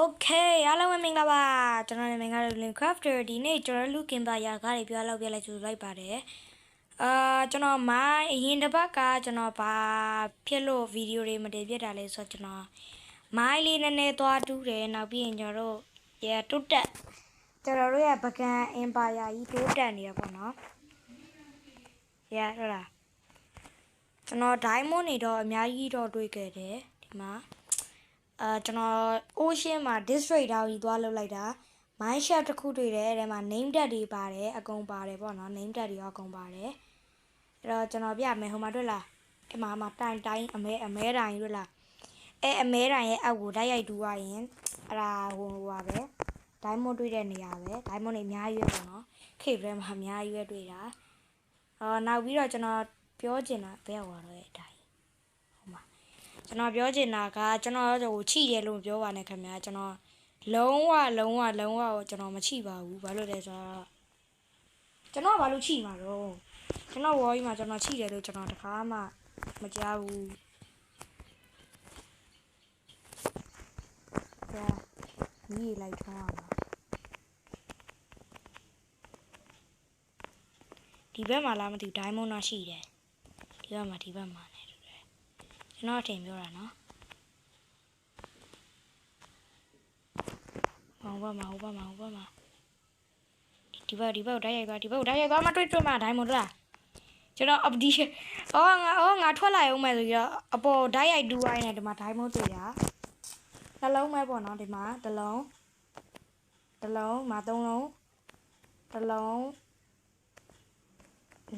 Okay အားလုံးပဲမင်္ဂလာပါကျွန်တော်နာမည်ကတော့ Lin Crafter ဒီနေ့ကျွန်တော်လူကင်ပါရာကားတွေပြောလောက်ပြလိုက်ကြိုလိုက်ပါတယ်ကျွန်တော်မိုင်းအရင်တစ်ပတ်ကကျွန်တော်ဘာဖြစ်လို့ဗီဒီယိုတွေမတင်ပြတာလဲဆိုတော့ကျွန်တော်မိုင်းလေးနည်းနည်းသွားတူးတယ်နောက်ပြီးရင်ကျွန်တော်တို့တိုးတက်ကျွန်တော်တို့ရဲ့ပကံအင်ပါယာကြီးတိုးတက်နေရပေါ့နော်ဟုတ်လားကျွန်တော် diamond တွေတော့အများကြီးတော့တွေ့ခဲ့တယ်ဒီမှာကျွန်တော် ocean မှာ district တောင်ကြီးသွားလောက်လိုက်တာ mine shaft တစ်ခုတွေ့တယ်အဲ့မှာ name tag တွေပါတယ်အကုန်ပါတယ်ပေါ့နော် name tag တွေရောအကုန်ပါတယ်အဲ့တော့ကျွန်တော်ပြမယ်ဟိုမှာတွေ့လားအဲ့မှာတိုင်အမဲတိုင်တွေ့လားအဲ့အမဲတိုင်ရဲ့အောက်ကိုဓာတ်ရိုက်တူရရင်အဲ့ဒါဟိုပါပဲ diamond တွေ့တဲ့နေရာပဲ diamond တွေအများကြီးပဲပေါ့နော် cave ထဲမှာအများကြီးပဲတွေ့တာနောက်ပြီးတော့ကျွန်တော်ပြောချင်တာဘယ်ဟောတော့ရဲ့အတိုင်းကျွန်တော်ပြောချင်တာကကျွန်တော်ဟိုချိတယ်လို့ပြောပါနဲ့ခင်ဗျာကျွန်တော်လုံးဝကိုကျွန်တော်မချိပါဘူးဘာလို့လဲဆိုတော့ကျွန်တော်ဘာလို့ချိမှာတော့ကျွန်တော်ဝေါ်ကြီးမှာကျွန်တော်ချိတယ်လို့ကျွန်တော်တခါမှမကြားဘူးကြာညီးလိုက်ထွန်းအောင်ဒီဘက်မှာလားမသိဘူး diamond တော့ရှိတယ်ဒီဘက်မှာနဲ့တူတယ်ကျွန်တော်အထင်ပြောတာနော်ဟိုဘက်မှာဒီဘက်ဓာတ်ရိုက်သွားမတွေ့မှာ diamond လားကျွန်တော်ဒီငါထွက်လာအောင်မယ်ဆိုပြီးတော့အပေါ်ဓာတ်ရိုက်တူးရိုင်းနေဒီမှာ diamond တွေ့တာနှလုံးပဲပေါ့နော်ဒီမှာတစ်လုံးမှာသုံးလုံးတစ်လုံး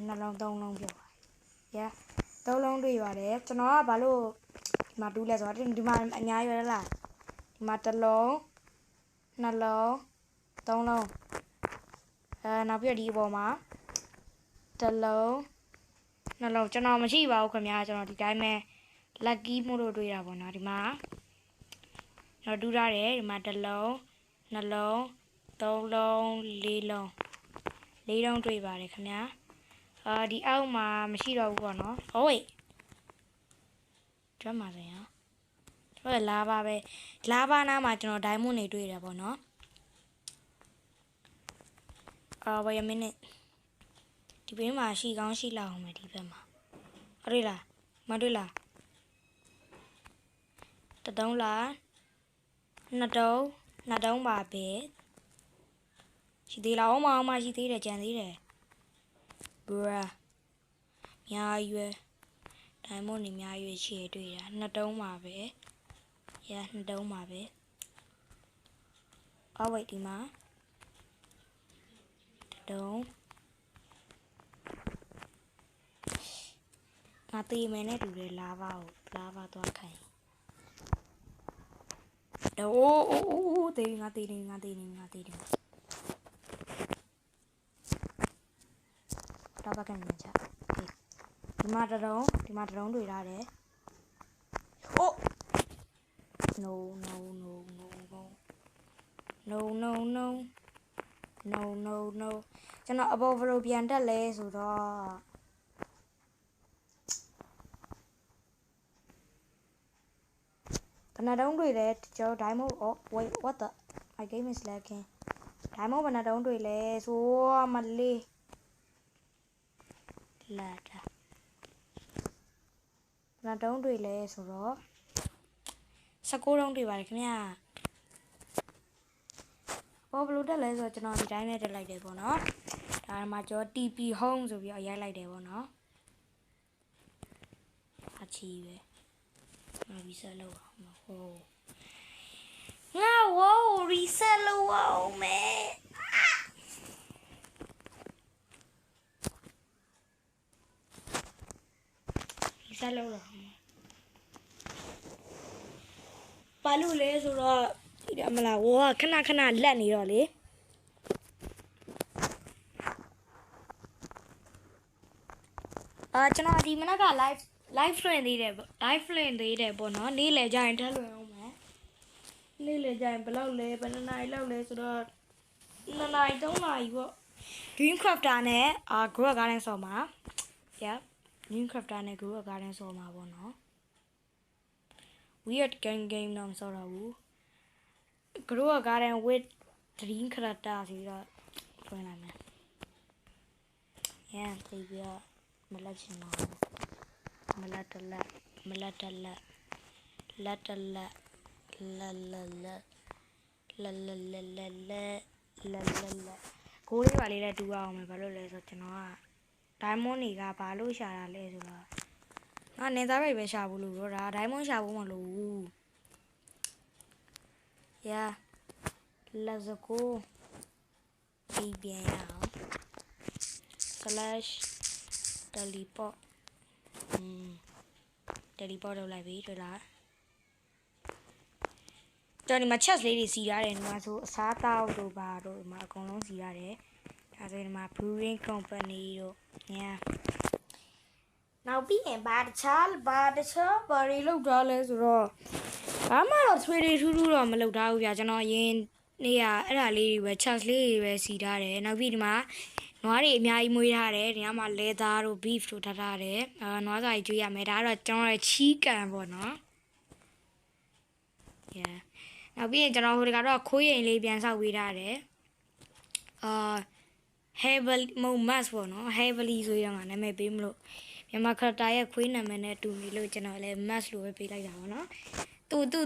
နှလုံးသုံးလုံးပြောပါသုံးလုံးတွေ့ပါတယ်ကျွန်တော်ကဘာလို့ဒီမှာတူးလဲဆိုတော့ဒီမှာအများကြီးရလားဒီမှာတစ်လုံးနှလုံးသုံးလုံးနောက်ပြီးဒီအပေါ်မှာတစ်လုံးနှလုံးကျွန်တော်မရှိပါဘူးခင်ဗျာကျွန်တော်ဒီတိုင်းပဲ lucky မို့လို့တွေ့တာပေါ့နော်ဒီမှာတော့တူးရတယ်ဒီမှာတစ်လုံးနှလုံးသုံးလုံးလေးလုံးတွေ့ပါတယ်ခင်ဗျာဒီအောက်မှာမရှိတော့ဘူးပေါ့နော်ဝေးကျွမ်းပါစေဟာဟုတ်လာပါပဲလာပါနာမှာကျွန်တော် diamond တွေတွေ့တယ်ပေါ့နော်wait a minute ဒီဘက်မှာရှိကောင်းရှိလောက်အောင်မယ်ဒီဘက်မှာဟုတ်လားမတွေ့လားတတုံးလားနှစ်တုံးပါပဲရှိသေးလားအောင်မရှိသေးတယ်ကြံသေးတယ်bruh များရွယ် diamond တွေများရွယ်ရှည်တွေ့တာနှစ်တုံးပါပဲနှစ်တုံးပါပဲwait ဒီမှာတုံးငါတေးမယ်နဲ့တူတယ်လာပါသွားခိုင်းအိုးတေးငါတေးနေတော့ပါကန်နေချဒီမှာတရုံတွေ့ရတယ်အိုး no ကျွန်တော်အပေါ်ဘယ်လိုပြန်တက်လဲဆိုတော့ဘယ်နှတုံးတွေ့လဲကျွန်တော် diamond wait what the my game is lagging diamond ဘယ်နှတုံးတွေ့လဲဆိုမလေးလာတာဘယ်နှတုံးတွေ့လဲဆိုတော့19တုံးတွေ့ပါတယ်ခင်ဗျာဘယ်လိုတက်လဲဆိုတော့ကျွန်တော်ဒီတိုင်းနဲ့တက်လိုက်တယ်ပေါ့နော်ဒါမှကျွန်တော် TP home ဆိုပြီးရိုက်လိုက်တယ်ပေါ့နော်အချီပဲငါ reset လုပ်အောင်ငါ reset လုပ်အောင်မယ် reset လုပ်တော့ဘာလို့လဲဆိုတော့ဒီမလားဝါခဏလက်နေတော့လေကျွန်တော်ဒီမနက်က live လွှင့်သေးတယ်ပေါ့နော်နေ့လည်ကြရင်ထပ်လွှင့်အောင်မယ်နေ့လည်ကြရင်ဘယ်လောက်လဲဘယ်နှစ်နာရီလောက်လဲဆိုတော့2နာရီ3နာရီပေါ့ Dream Crafter နဲ့ Grow Garden ဆော်မှာ Dream Crafter နဲ့ Grow Garden ဆော်မှာပေါ့နော် weird game တော့မဆော်တော့ဘူး grow a garden with green character ဆိုတော့ဖွင့်လိုက်မယ် yeah သိပြီးတော့မလက်ချင်ပါဘူးမလက်တလက်လက်တလက်လက်ကိုလေးပါလေးနဲ့တူအောင်မယ်ဘာလို့လဲဆိုတော့ကျွန်တော်က diamond တွေကဘာလို့ရှာတာလဲဆိုတော့ငါနေသားရိုက်ပဲရှာဘူးလို့ပြောတာ diamond ရှာဖို့မလို့ yeah let's go ဒီပြန်ရအောင် slash teleport teleport လုပ်လိုက်ပြီတွေ့လားကျွန်တော်ဒီမှာ chest လေးတွေစီရတယ်ဒီမှာဆိုအစားအသောက်တို့ပါတို့ဒီမှာအကုန်လုံးစီရတယ်ဒါဆိုဒီမှာ brewing company တို့ yeah နောက်ပြီးရင်ဘာတခြားဘာတွေလောက်ထားလဲဆိုတော့ဘာမှတော့ဆွေတွေထူးထူးတော့မလောက်ထားဘူးဗျာကျွန်တော်ရင်းနေရအဲ့ဒါလေးတွေပဲ chest လေးတွေပဲစီထားတယ်နောက်ပြီးဒီမှာနွားတွေအများကြီးမွေးထားတယ်ဒီမှာ leather တို့ beef တို့ထားထားတယ်နွားစာကြီးကျွေးရမယ်ဒါကတော့ကျွန်တော်ရဲ့ချီးကန်ပေါ့နော် yeah နောက်ပြီးရင်ကျွန်တော်ဟိုတကတော့ခိုးရင်လေးပြန်ဆောက်ပေးထားတယ်heavily မုံ mass ပေါ့နော် heavily ဆိုရမှာနာမည်ပေးမလို့မြန်မာခရတာရဲ့ခွေးနာမည်နဲ့တူနေလို့ကျွန်တော်လည်း mass လို့ပဲပေးလိုက်တာပေါ့နော်သူ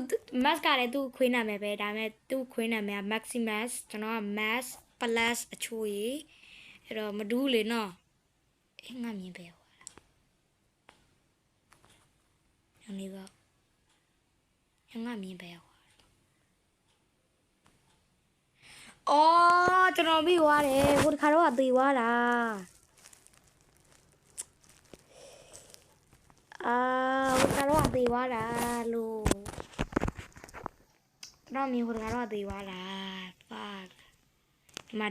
mass ကလည်းသူ့ခွေးနာမည်ပဲဒါပေမဲ့သူ့ခွေးနာမည်က maximus ကျွန်တော်က mass plus အချိုးကြီးအဲ့တော့မဒူးလေနော်အေးငါမြင်ပဲဟောလားနေပါငါမြင်ပဲဟောအော်ကျွန်တော်ပြီးသွားတယ်ဟိုတခါတော့အသေးသွားတာဟိုတခါတော့အသေးသွားတာလို့ကျွန်တော်မြင်ဟိုတခါတော့အသေးသွားတာ fuck ဒီမှာ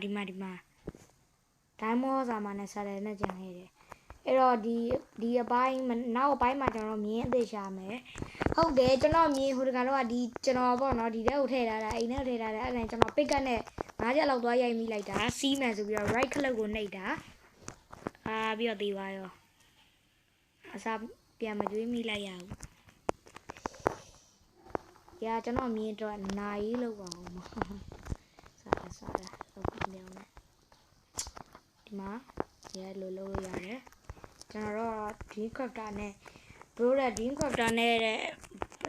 ဒိုင်းမောစာမနဲ့ဆက်တယ်နဲ့ကြံခဲ့တယ်အဲ့တော့ဒီအပိုင်းနောက်အပိုင်းမှာကျွန်တော်မြင်အသေးရှာမယ်ဟုတ်တယ်ကျွန်တော်မြင်ဟိုတခါတော့ဒီကျွန်တော်ပေါ့နော်ဒီထဲကိုထည့်ထားတာအိမ်ထဲကိုထည့်ထားတာအဲ့ဒါကျွန်တော် pick up နဲ့5ချက်လောက်သွားရိုက်မိလိုက်တာစီးမယ်ဆိုပြီးတော့ right click ကိုနှိပ်တာပြီးတော့သေးသွားရောအစားပြန်မကျွေးမိလိုက်ရဘူး။ရာကျွန်တော်မြင်တော့နိုင်လောက်ပါအောင်မစားတာဟုတ်ပြီမြောင်းနေဒီမှာရဲလိုလို့ရတယ်ကျွန်တော်တော့ dream crafter နဲ့ bro ရဲ့ dream crafter နဲ့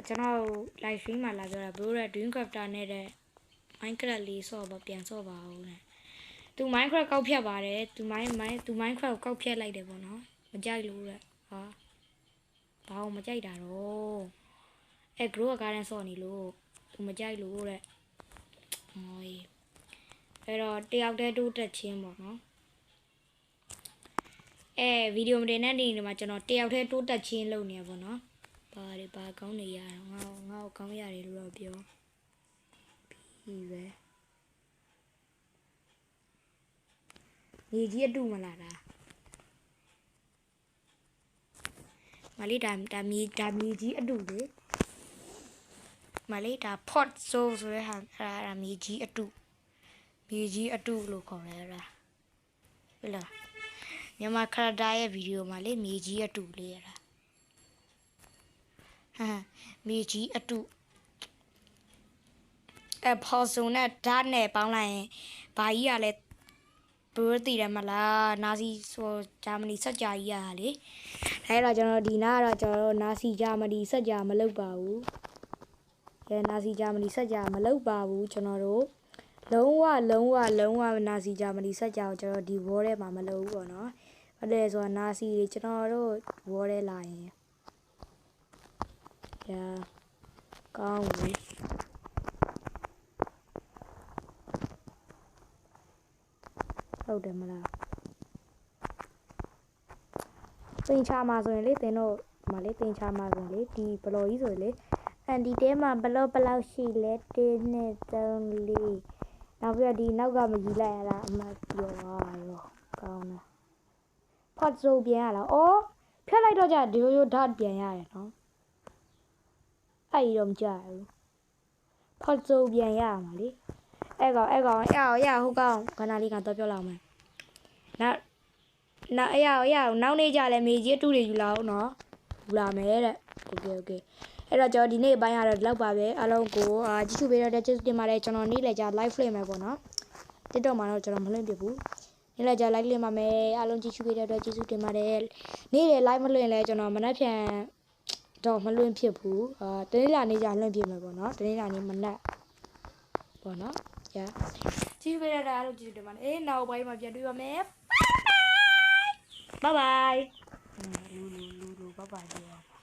ကျွန်တော် live stream မှာလာပြောတာ bro ရဲ့ dream crafter နဲ့တဲ့ Minecraft လေးဆော့ပါပြန်ဆော့ပါဦးနဲ့သူ Minecraft ကောက်ဖြတ်ပါတယ်သူ Minecraft ကိုကောက်ဖြတ်လိုက်တယ်ပေါ့နော်မကြိုက်လို့တဲ့ဟာဘာလို့မကြိုက်တာတော့အဲ grow a garden ဆော့နေလို့သူမကြိုက်လို့တဲ့ဟိုအဲ့တော့တယောက်တည်းတိုးတက်ချင်းပေါ့နော်ဗီဒီယိုမတင်တဲ့နေ့ဒီမှာကျွန်တော်တယောက်တည်းတိုးတက်ချင်းလုပ်နေရပေါ့နော်ဘာကောင်းနေရတော့ငါ့ကိုကောင်းရတယ်လို့တော့ပြောပြီးပဲမြေကြီးအတူမလာတာမလေးဒါမြေကြီးအတူလေမလေးဒါ pot so ဆိုတဲ့ဟာအဲ့ဒါမြေကြီးအတူလို့ခေါ်တယ်အဲ့ဒါဟုတ်လားမြန်မာခရတာရဲ့ဗီဒီယိုမှာလေမြေကြီးအတူလေးရတာမြေကြီးအတူပေါ်စုံနဲ့ဓာတ်နဲ့ပေါင်းလိုက်ရင်ဘာကြီးကလဲဘိုးတည်တယ်မလားနာစီဆိုဂျာမနီစက်ကြာကြီးရတာလေအဲ့တော့ကျွန်တော်ဒီနာကတော့ကျွန်တော်နာစီဂျာမနီစက်ကြာမလုပ်ပါဘူးနာစီဂျာမနီစက်ကြာမလုပ်ပါဘူးကျွန်တော်တို့လုံးဝနာစီဂျာမနီစက်ကြာကိုကျွန်တော်ဒီဝေါ်ထဲမှာမလုပ်ဘူးပေါ့နော်ဟုတ်တယ်ဆိုတော့နာစီတွေကျွန်တော်တို့ဝေါ်ထဲလာရင်ညာကောင်းပြီဟုတ်တယ်မလားတင်ချာမှာဆိုရင်လေတင်တို့မလေးတင်ချာမှာဆိုရင်လေဒီဘလော်ကြီးဆိုရင်လေအန်ဒီတဲမှာဘလောက်ရှိလဲ1 2 3 4နောက်ပြီးတော့ဒီနောက်ကမကြီးလိုက်ရတာအမှပြောသွားရောကောင်းတယ်ဖတ်စိုးပြန်ရလားအော်ဖြတ်လိုက်တော့ကြဒီလိုဓာတ်ပြန်ရတယ်နော်အဲ့ဒီတော့မကြဘူးဖတ်စိုးပြန်ရမှာလေအဲ့ကောင်ရဟိုကောင်ခဏလေးကတော့ပြောလောက်မယ်နောက်နောက်နေကြလဲမေကြီးအတူတွေယူလာအောင်နော်ယူလာမယ်တဲ့โอเค အဲ့တော့ကျွန်တော်ဒီနေ့အပိုင်းရတော့ဒီလောက်ပါပဲအားလုံးကိုကြည့်ရှုပေးတဲ့ကျေးဇူးတင်ပါတယ်ကျွန်တော်နေ့လေကြာ live လွှင့်မယ်ပေါ့နော် TikTok မှာတော့ကျွန်တော်မလွှင့်ပြဘူးနေ့လေကြာ live လွှင့်ပါမယ်အားလုံးကြည့်ရှုပေးတဲ့အတွက်ကျေးဇူးတင်ပါတယ်နေ့လေ live မလွှင့်လဲကျွန်တော်မနက်ဖြန်တော့မလွှင့်ဖြစ်ဘူးတနေ့လာနေ့ကြာလွှင့်ပြမယ်ပေါ့နော်တနေ့လာနေ့မနက်ပေါ့နော်ကြည့်ရှုပေးတဲ့အတွက်အားလုံးကျေးဇူးတင်ပါတယ်နောက်ပိုင်းမှာပြန်တွေ့ပါမယ် bye bye bye bye